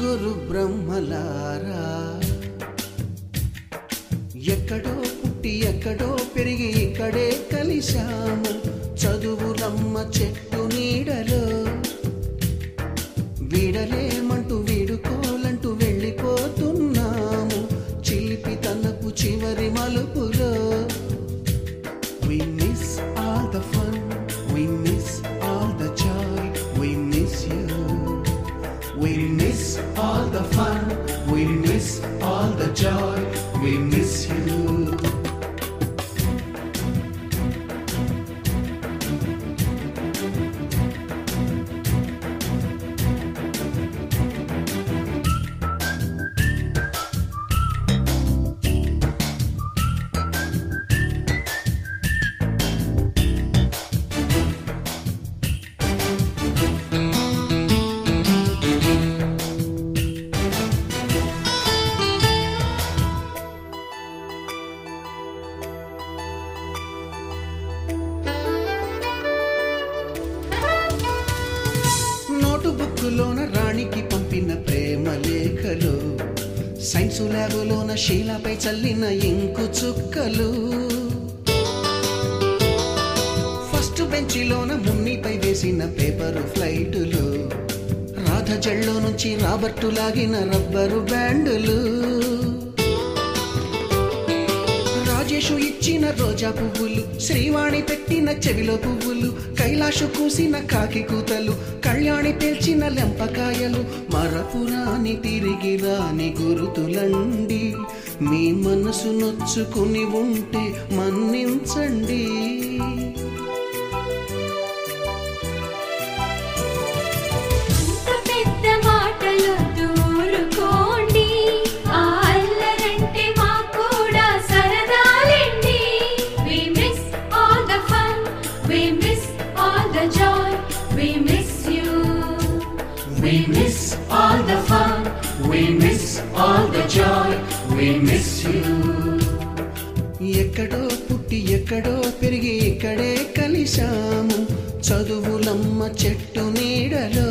ముగ్గురు బ్రహ్మలారా ఎక్కడో పుట్టి ఎక్కడో పెరిగి ఇక్కడే కలిశాము చదువులమ్మ చెట్టు నీడలో వీడలేమంటూ వీడుకోలంటూ వెళ్ళిపోతున్నాము చిలిపి తనపు చివరి మలుపులో We miss all the fun, we miss all the joy, we miss you. We miss all the fun, we miss all the joy, we miss you. బుక్కులోన రాణికి పంపిన ప్రేమ లేఖలు సైన్సు ల్యాబులోన శీలాపై చల్లిన ఇంకు చుక్కలు ఫస్ట్ బెంచిలోన మున్నిపై వేసిన పేపరు ఫ్లైటులు రాధ జల్లో నుంచి రాబర్టు లాగిన rubber బ్యాండులు Rajesh ఇచ్చిన రోజా పువ్వులు శ్రీవాణి పెట్టిన చెవిలో పువ్వులు కైలాషు కూసిన కాకి కూతలు కళ్యాణి పేల్చిన లెంపకాయలు మరపురాని తిరిగి రాని గురుతులండి మీ మనసు నొచ్చుకుని ఉంటే మన్నించండి We miss all the fun, we miss all the joy, we miss you. ఎక్కడో పుట్టి ఎక్కడో పెరిగి ఇక్కడే కలిశాము చదువులమ్మ చెట్టు నీడలో